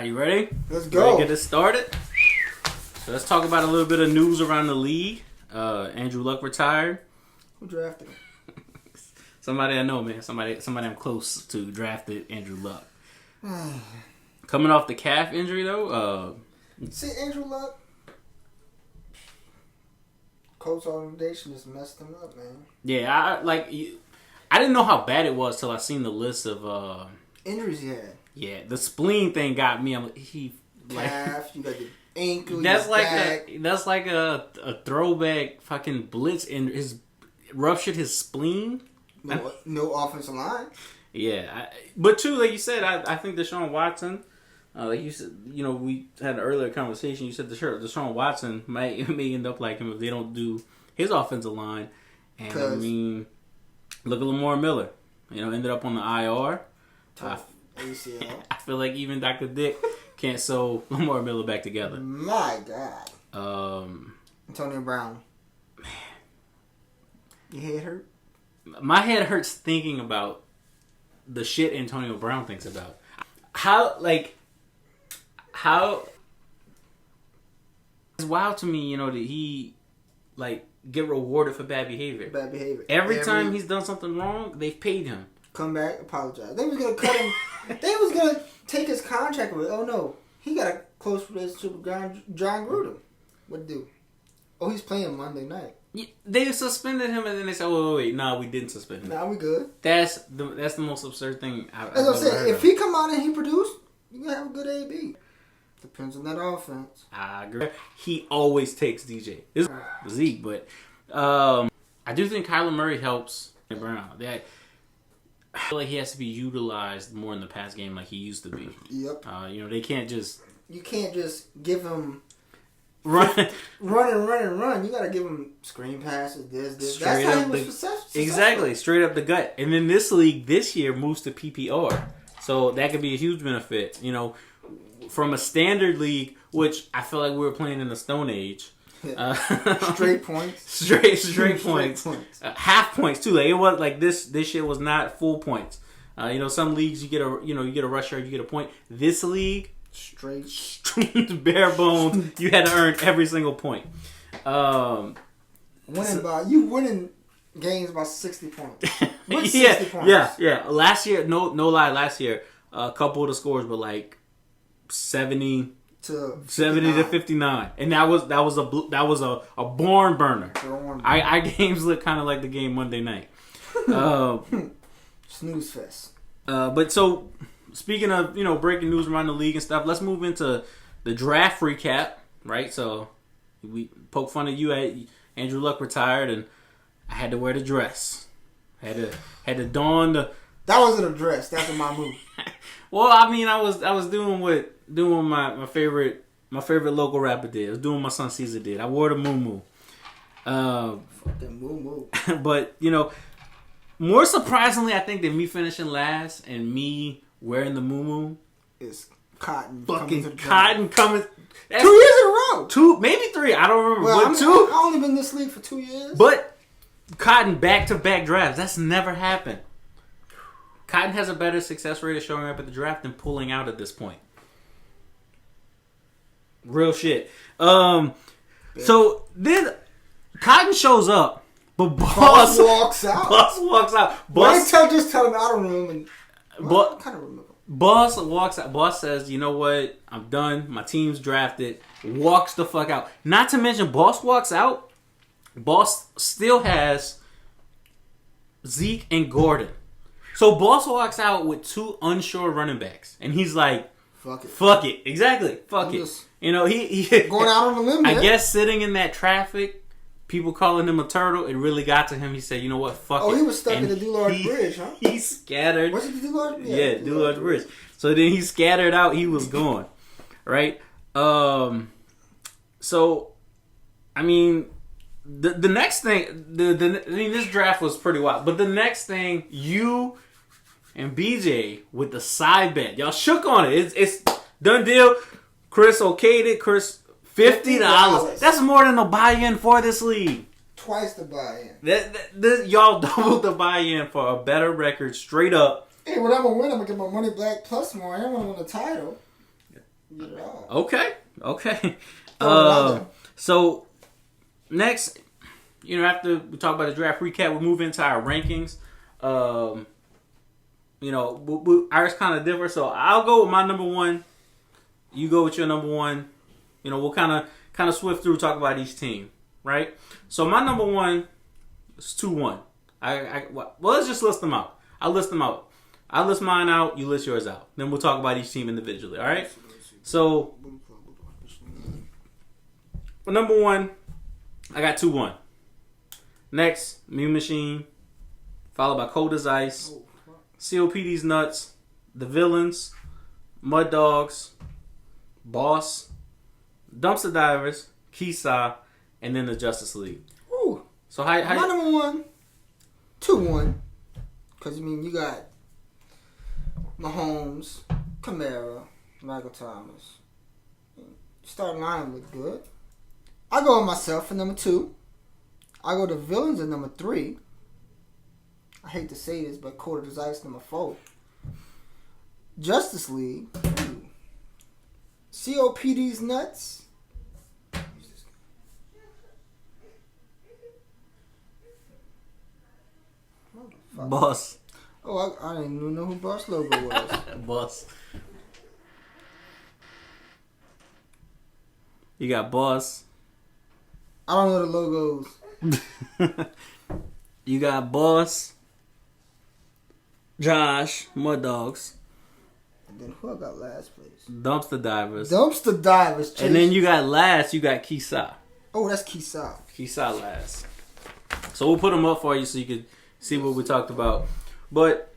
Are you ready? Let's go. Ready to get this started? So let's talk about a little bit of news around the league. Andrew Luck retired. Who drafted him? Somebody I know, man. Somebody I'm close to drafted Andrew Luck. Coming off the calf injury, though. See, Andrew Luck, Colts organization just messed him up, man. Yeah, I didn't know how bad it was till I seen the list of injuries he had. Yeah, the spleen thing got me. I'm like, calf, you got the ankle. That's like a throwback fucking blitz and his ruptured his spleen. No offensive line. Yeah, but too, like you said, I think Deshaun Watson, like you said, we had an earlier conversation. You said Deshaun Watson may end up like him if they don't do his offensive line. And I mean, look at Lamar Miller. Ended up on the IR. ACL. I feel like even Dr. Dick can't sew Lamar Miller back together. My God. Antonio Brown. Man, your head hurt? My head hurts thinking about the shit Antonio Brown thinks about. How it's wild to me, that he get rewarded for bad behavior. Bad behavior. Every time he's done something wrong, they've paid him. Come back, apologize. They was gonna cut him. They was gonna take his contract away. Oh no, he got a close relationship with John Gruden. What do? Oh, he's playing Monday night. Yeah, they suspended him, and then they said, wait, nah, we didn't suspend him. Nah, we good. That's the most absurd thing I've As ever I'm saying, heard if he come out and he produce, you gonna have a good AB. Depends on that offense. I agree. He always takes DJ. It's Zeke, but I do think Kyler Murray helps Brown. I feel like he has to be utilized more in the pass game like he used to be. Yep. They can't just... You can't just give him... Run. You gotta give him screen passes, this. Straight That's how up he was successful. Exactly. Straight up the gut. And then this league this year moves to PPR. So that could be a huge benefit. From a standard league, which I feel like we were playing in the Stone Age. Straight points. Straight points. Half points too. Like it was like this shit was not full points. Some leagues you get a rush yard, you get a point. This league straight bare bones. You had to earn every single point. Winning games by 60 points. 60 points. Yeah. Last year, no lie. Last year, a couple of the scores were like 70 to 59, and that was a barn burner. Our games look kind of like the game Monday night. Snooze fest. But so speaking of breaking news around the league and stuff, let's move into the draft recap. Right, so we poke fun of you. Andrew Luck retired, and I had to wear the dress. Had to don the. That wasn't a dress. That's my move. Well, I mean, I was doing my favorite local rapper did. I was doing my son Caesar did. I wore the moo-moo. Fucking moo-moo. But, more surprisingly, I think, than me finishing last and me wearing the moo-moo is Cotton. Fucking Cotton coming. 2 years in a row. 2, maybe 3. I don't remember. Well, I've only been in this league for 2 years. But Cotton back-to-back drafts. That's never happened. Cotton has a better success rate of showing up at the draft than pulling out at this point. Real shit. So then Cotton shows up, but Boss walks out. Just tell him out of the room and I kind of remember. Boss walks out. Boss says, "You know what? I'm done. My team's drafted." Walks the fuck out. Not to mention, Boss walks out. Boss still has Zeke and Gordon. So Boss walks out with 2 unsure running backs, and he's like, "Fuck it, exactly, fuck it." He going out on a limb. I guess sitting in that traffic, people calling him a turtle, it really got to him. He said, "You know what? Fuck it." Oh, he was stuck in the Dulard Bridge, huh? He scattered. Was it the Dulard? Yeah, Dulard Bridge. So then he scattered out. He was gone, right? So, I mean. The next thing, this draft was pretty wild. But the next thing, you and BJ with the side bet, y'all shook on it. It's done deal. Chris okayed it. Chris $50. That's more than the buy-in for this league. Twice the buy-in. Y'all doubled the buy-in for a better record, straight up. Hey, when I'm gonna win, I'm gonna get my money back plus more. I don't want to win a title. Yeah. Okay. Oh, So next, after we talk about the draft recap, we move into our rankings. Ours kind of differ. So I'll go with my number one. You go with your number one. We'll kind of swift through, talk about each team, right? So my number one is 2-1. Well, let's just list them out. I'll list them out. I'll list mine out. You list yours out. Then we'll talk about each team individually. All right. So for number one, I got 2-1. Next, Mean Machine, followed by Cold as Ice, COPD's Nuts, The Villains, Mud Dogs, Boss, Dumpster Divers, Kisa, and then the Justice League. Ooh. So how my number one, 2-1. Because, you got Mahomes, Kamara, Michael Thomas. Starting line look good. I go with myself for number 2. I go to Villains at number 3. I hate to say this, but Cold as Ice number 4. Justice League. Ooh. COPD's Nuts. Boss. Oh, I didn't even know who Boss logo was. Boss. You got Boss. I don't know the logos. You got Boss, Josh, Mud Dogs. And then who I got last place? Dumpster Divers. Dumpster Divers. Chase. And then you got Kisa. Oh, that's Kisa. Kisa last. So we'll put them up for you so you can see what we talked about. But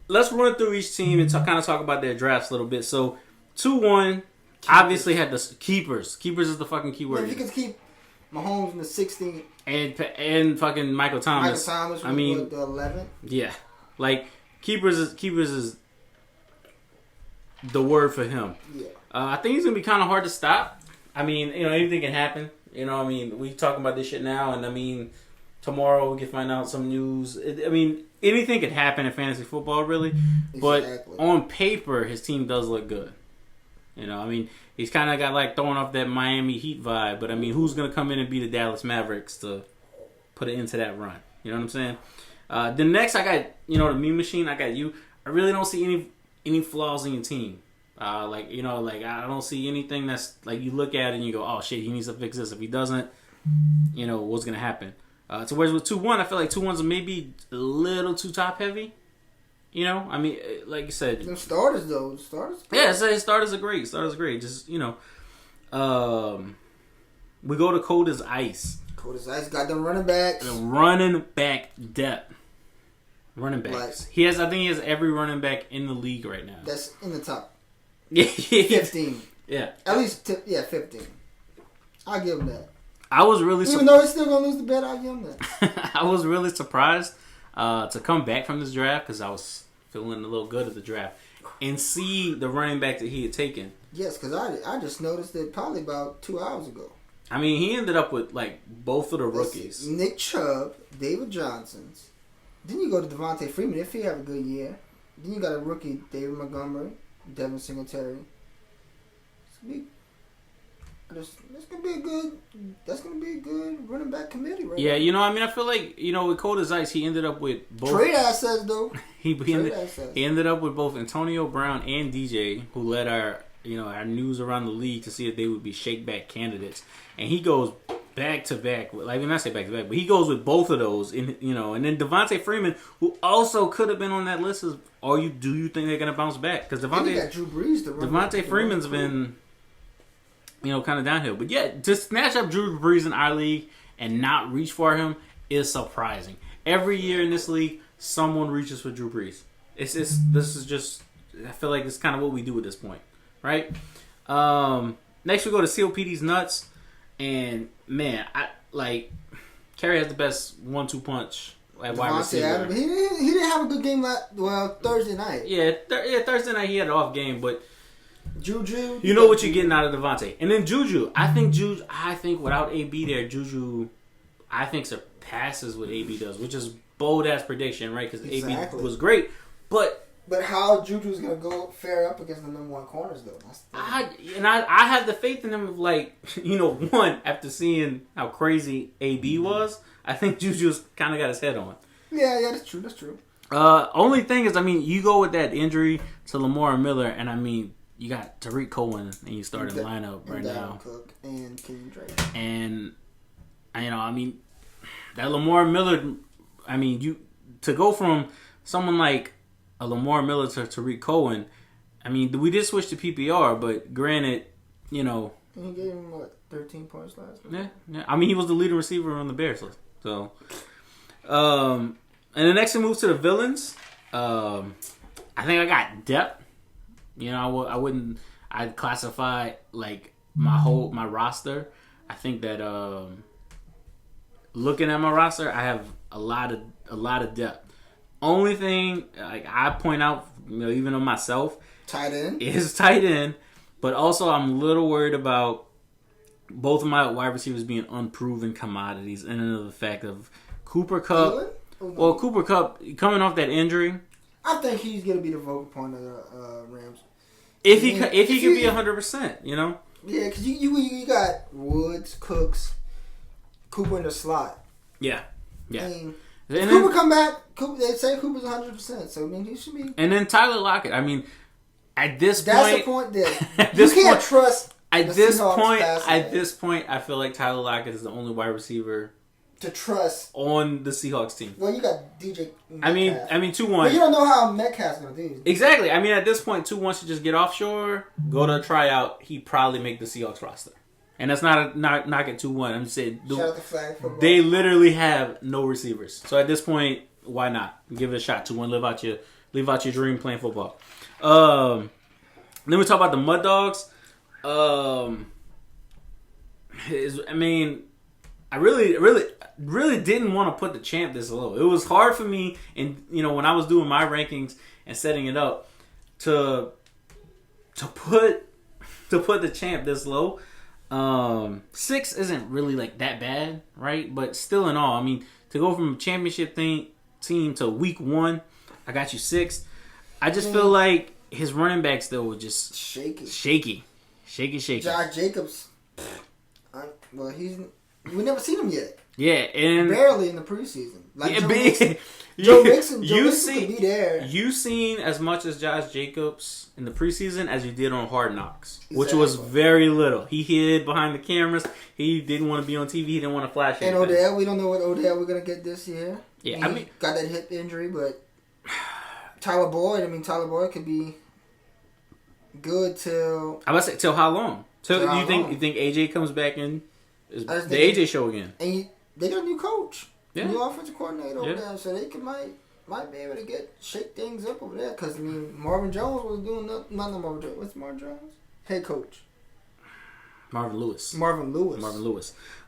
let's run through each team and kind of talk about their drafts a little bit. So 2-1 obviously had the keepers. Keepers is the fucking key word. Yeah, if you can keep Mahomes in the 16th and fucking Michael Thomas. Was the 11th. Yeah, like keepers is the word for him. Yeah. I think he's gonna be kind of hard to stop. Anything can happen. We talking about this shit now, and tomorrow we can find out some news. Anything could happen in fantasy football, really. Exactly. But on paper, his team does look good. He's kind of got throwing off that Miami Heat vibe. But who's gonna come in and be the Dallas Mavericks to put it into that run? You know what I'm saying? The next, I got the Mean Machine. I got you. I really don't see any flaws in your team. I don't see anything that's you look at it and you go, oh shit, he needs to fix this. If he doesn't, what's gonna happen? So whereas with 2-1, I feel like 2-1's maybe a little too top heavy. Like you said, them starters though, starters. Yeah, starters are great. Just we go to Cold as Ice. Cold as Ice got them running backs. The running back depth. Running backs. I think he has every running back in the league right now. That's in the top. Yeah. 15. Yeah. At least 15. I'll give him that. I was really even though he's still gonna lose the bet, I'll give him that. I was really surprised to come back from this draft because I was feeling a little good at the draft and see the running back that he had taken. Yes, because I just noticed it probably about 2 hours ago. He ended up with both of the rookies. Nick Chubb, David Johnson's. Then you go to Devontae Freeman if he have a good year. Then you got a rookie, David Montgomery, Devin Singletary. That's gonna be a good running back committee, right? Yeah, I feel like with Cold as Ice, he ended up with both trade assets though. he ended up with both Antonio Brown and DJ, who led our news around the league to see if they would be shake back candidates, and he goes back to back. When I say back to back, but he goes with both of those, and then Devontae Freeman, who also could have been on that list. Do you think they're gonna bounce back? Because Devontae Freeman's been kind of downhill. But yeah, to snatch up Drew Brees in our league and not reach for him is surprising. Every year in this league, someone reaches for Drew Brees. This is just, I feel like it's kind of what we do at this point, right? Next we go to COPD's Nuts, and man, Kerry has the best 1-2 punch at wide receiver. He didn't have a good game Thursday night. Yeah, Thursday night he had an off game, but Juju. You know what you're getting out of Devontae. And then Juju. I think without AB there, Juju, I think surpasses what AB does, which is bold-ass prediction, right? Because AB was great. But But how Juju's gonna go fare up against the number one corners though? I have the faith in him of one, after seeing how crazy AB was, I think Juju's kind of got his head on. Yeah, that's true. That's true. Only thing is, you go with that injury to Lamar Miller, and you got Tariq Cohen, and you start in the lineup right now. Cook and Kenyon Drake. And that Lamar Miller, to go from someone like a Lamar Miller to Tariq Cohen, we did switch to PPR, but granted, He gave him 13 points last week. Yeah. He was the leading receiver on the Bears. So, and the next we move to the villains. I think I got depth. I'd classify my roster. I think that looking at my roster, I have a lot of depth. Only thing I point out, even on myself, tight end is tight end, but also I'm a little worried about both of my wide receivers being unproven commodities, and then the fact of Cooper Kupp. Well, Cooper Kupp coming off that injury, I think he's gonna be the focal point of the Rams. If he could be 100%, Yeah, because you got Woods, Cooks, Cooper in the slot. Yeah. If Cooper come back, they say Cooper's 100%, so he should be. And then Tyler Lockett. At this point, that's the point there. You can't trust. At this point, I feel like Tyler Lockett is the only wide receiver to trust on the Seahawks team. Well, you got DJ Metcalf. 2-1. But you don't know how Metcalf's going to do. Exactly. At this point, 2-1 should just get offshore, go to a tryout. He'd probably make the Seahawks roster. And that's not knock at 2-1. I'm just saying, shout out to Flag Football. They literally have no receivers. So at this point, why not? Give it a shot. 2-1, live out your dream playing football. Then we talk about the Mud Dogs. I really didn't want to put the champ this low. It was hard for me, and when I was doing my rankings and setting it up, to put the champ this low. 6 isn't really that bad, right? But still, in all, to go from a championship team to week 1, I got you 6. I just feel like his running back still was just shaky. Josh Jacobs, we never seen him yet. Yeah, and barely in the preseason. Joe Mixon could be there. You seen as much as Josh Jacobs in the preseason as you did on Hard Knocks, which was very little. He hid behind the cameras. He didn't want to be on TV. He didn't want to flash. And Odell, we don't know what Odell we're gonna get this year. Yeah, got that hip injury, but Tyler Boyd could be good till. I must say, till how long? You think AJ comes back in the AJ show again? And they got a new coach. New offensive coordinator over there, so they might be able to shake things up over there. Because Marvin Jones was doing nothing. Not Marvin Jones. What's Marvin Jones? Head coach. Marvin Lewis.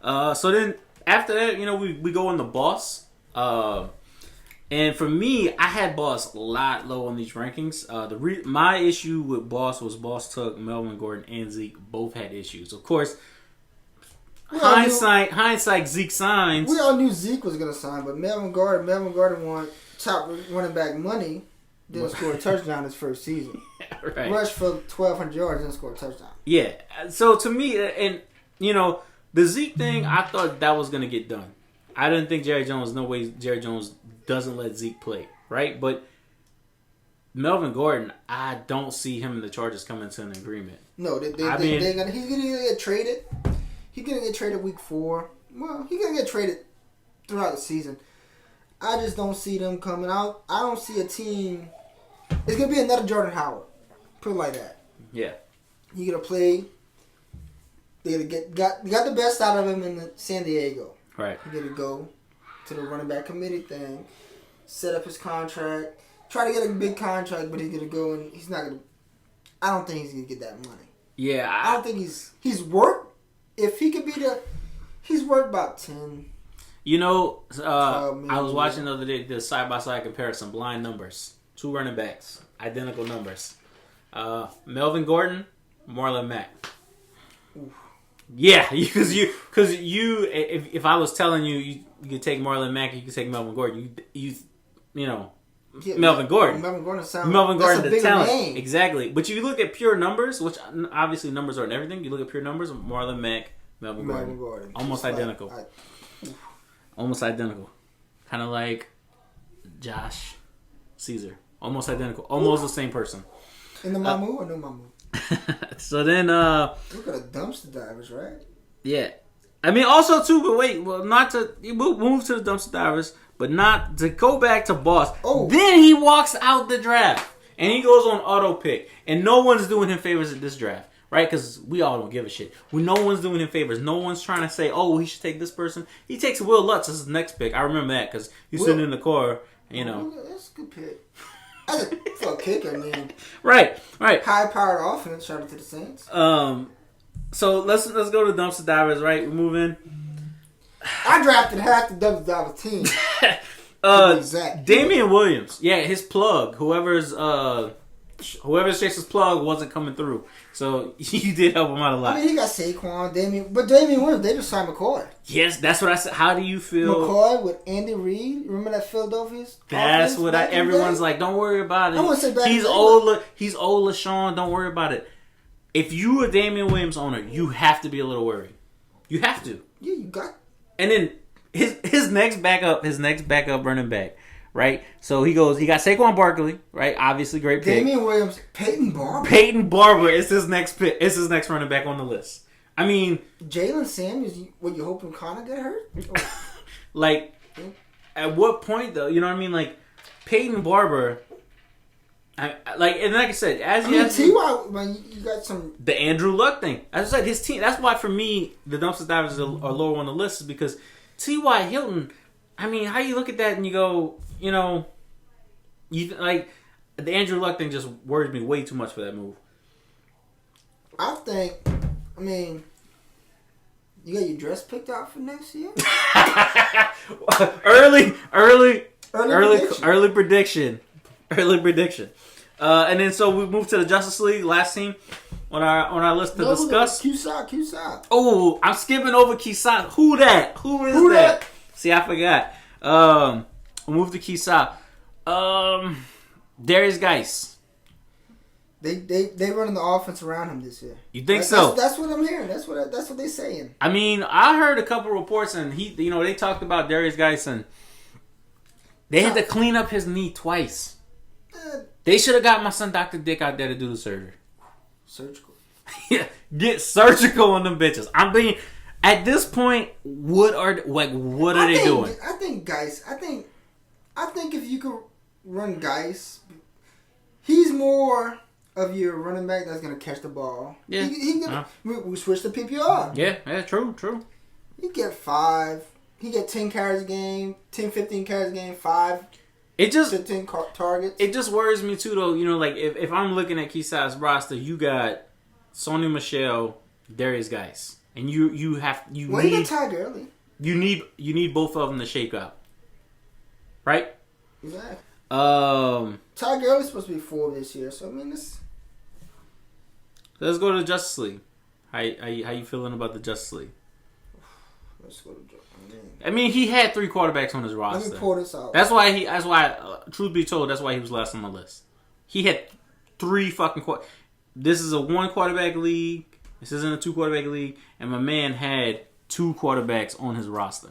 So then after that, we go on the Boss. And for me, I had Boss a lot low on these rankings. My issue with Boss was Boss took Melvin Gordon and Zeke both had issues. Of course. Hindsight, Zeke signs. We all knew Zeke was going to sign, but Melvin Gordon won top running back money. Didn't score a touchdown his first season. Right. Rushed for 1,200 yards, didn't score a touchdown. Yeah. So to me, and the Zeke thing, I thought that was going to get done. I didn't think no way Jerry Jones doesn't let Zeke play, right? But Melvin Gordon, I don't see him and the Chargers coming to an agreement. No, he's going to get traded. He's going to get traded week 4. Well, he's going to get traded throughout the season. I just don't see them coming out. I don't see a team. It's going to be another Jordan Howard. Put it like that. Yeah. He's going to play. They got the best out of him in San Diego. Right. He's going to go to the running back committee thing, set up his contract, try to get a big contract, but he's going to go and he's not going to. I don't think he's going to get that money. Yeah. I don't think he's worth. If he could be he's worth about 10. I was watching the other day the side-by-side comparison, blind numbers. 2 running backs, identical numbers. Melvin Gordon, Marlon Mack. Oof. Yeah, because if I was telling you could take Marlon Mack, you could take Melvin Gordon. You Yeah, Melvin Gordon. Melvin Gordon The talent. Name. Exactly. But you look at pure numbers, which obviously numbers aren't everything. You look at pure numbers, Marlon Mack, Melvin Gordon. Almost identical. Almost identical. Kind of like Josh Caesar. Almost identical. Almost the same person. In the Mamu or no Mamu? So then... Look at the dumpster divers, right? Yeah. I mean, also, too, but wait. Well, not to... You move to the dumpster divers, but not to go back to Boss. Oh. Then he walks out the draft. And he goes on auto pick. And no one's doing him favors at this draft. Right? Because we all don't give a shit. No one's doing him favors. No one's trying to say, oh, he should take this person. He takes Will Lutz as his next pick. I remember that because he's sitting in the car, you know. That's a good pick. For a kicker, man. Right. High-powered offense. Shout out to the Saints. So let's go to dumpster divers, right? We move in. I drafted half the dumpster divers team. Damian Williams. Yeah, his plug. Whoever's Chase's plug wasn't coming through. So you did help him out a lot. I mean, he got Saquon, Damian Williams, they just signed McCoy. Yes, that's what I said. How do you feel? McCoy with Andy Reid. Remember that Philadelphia's? That's what everyone's like. Don't worry about it. I want to say back He's old LaShawn. Don't worry about it. If you a Damian Williams owner, you have to be a little worried. You have to. Yeah, you got. And then his next backup running back. Right, so he got Saquon Barkley, right? Obviously, great pick. Damian Williams, Peyton Barber is his next pick. It's his next running back on the list. I mean, Jalen Samuels. What you hoping Connor get hurt? Like, at what point though? You know what I mean? Like, Peyton Barber. And like I said, T.Y. You got some the Andrew Luck thing. As I said, his team. That's why for me the dumpster divers are lower on the list is because T.Y. Hilton. I mean, how you look at that and you go, you know, you like the Andrew Luck thing just worries me way too much for that move. I mean, you got your dress picked out for next year? early prediction. And then so we move to the Justice League, last team on our list to discuss. Q-Side. Oh, I'm skipping over Q-Side. Who that? Who is that? See, I forgot. We'll move to Kisa. Darius Geis. They running the offense around him this year. You think so? That's what I'm hearing. That's what they're saying. I mean, I heard a couple reports and they talked about Darius Geis and they had to clean up his knee twice. They should have got my son Dr. Dick out there to do the surgery. Surgical. Yeah, get surgical on them bitches. I'm being. At this point, what are they doing? I think Geis. I think if you could run Geis, he's more of your running back that's gonna catch the ball. Yeah. We switch to PPR. Yeah, true. He get 5. He get 10 carries a game, 10, 15 carries a game, 5. It just 15 targets. It just worries me too, though. You know, like if I'm looking at Keysai's roster, you got Sony Michel, Darius Geis. And you need Ty Gurley. You need both of them to shake up, right? Exactly. Ty Gurley's supposed to be 4 this year, so I mean this. Let's go to the Justice League. How you feeling about the Justice League? Let's go to. I mean, he had 3 quarterbacks on his roster. Let me pull this out. That's why. Truth be told, that's why he was last on my list. He had 3 fucking This is a 1 quarterback league. This isn't a 2 quarterback league, and my man had 2 quarterbacks on his roster.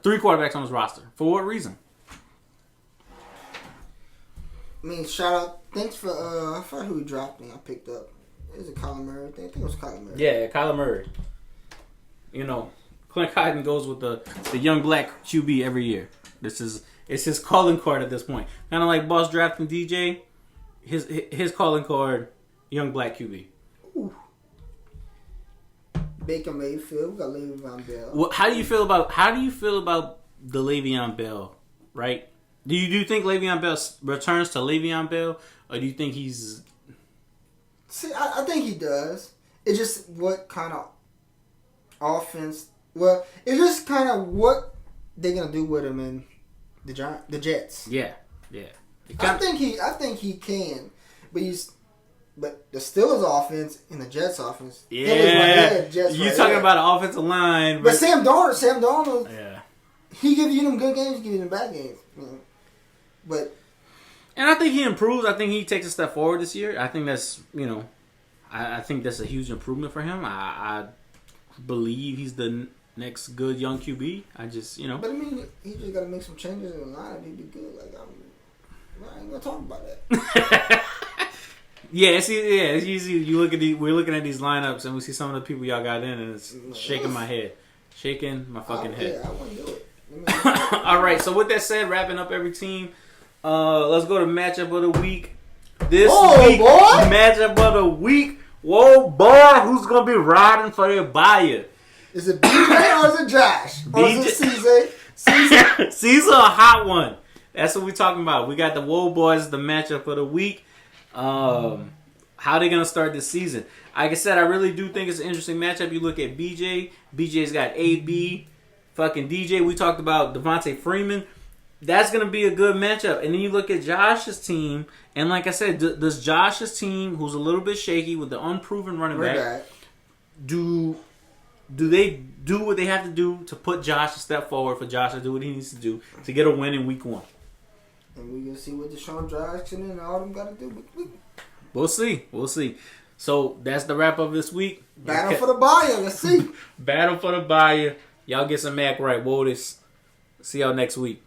3 quarterbacks on his roster. For what reason? I mean, shout out. Thanks for I forgot who dropped me. I picked up. Is it Kyler Murray? I think it was Kyler Murray. Yeah, Kyler Murray. You know, Clint Hyden goes with the young black QB every year. It's his calling card at this point. Kind of like Boss drafting DJ. His calling card, young black QB. Ooh. Baker Mayfield, we got Le'Veon Bell. Well, how do you feel about the Le'Veon Bell? Right? Do you think Le'Veon Bell returns to Le'Veon Bell, or do you think he's? See, I think he does. It's just what kind of offense. Well, it's just kind of what they're gonna do with him in the Jets. Yeah. I think he can, but the Steelers offense and the Jets offense. Yeah, you talking about an offensive line, but Sam Darnold. Yeah, he gives you them good games, he gives you them bad games. But And I think he improves. I think he takes a step forward this year. I think that's, I think that's a huge improvement for him. I believe he's the next good young QB. I just, But I mean, he just got to make some changes in the lineup. He'd be good. Like, I ain't gonna talk about that. It's easy. We're looking at these lineups and we see some of the people y'all got in, and it's shaking my head, shaking my fucking head. Yeah, I wouldn't do it. All right. So with that said, wrapping up every team. Let's go to matchup of the week. This week, matchup of the week. Whoa, boy, who's gonna be riding for their buyer? Is it BJ or is it Josh? Or is it Caesar? Caesar, a hot one. That's what we're talking about. We got the Whoa Boys, the matchup of the week. How they gonna start this season? Like I said, I really do think it's an interesting matchup. You look at BJ. BJ's got AB, fucking DJ. We talked about Devontae Freeman. That's going to be a good matchup. And then you look at Josh's team, and like I said, does Josh's team, who's a little bit shaky with the unproven running back, do they do what they have to do to put Josh a step forward for Josh to do what he needs to do to get a win in week 1? And we're going to see what Deshaun Jackson and all them got to do. We'll see. So that's the wrap of this week. Battle for the buyer. Let's see. Battle for the buyer. Y'all get some Mac right. Wotis. See y'all next week.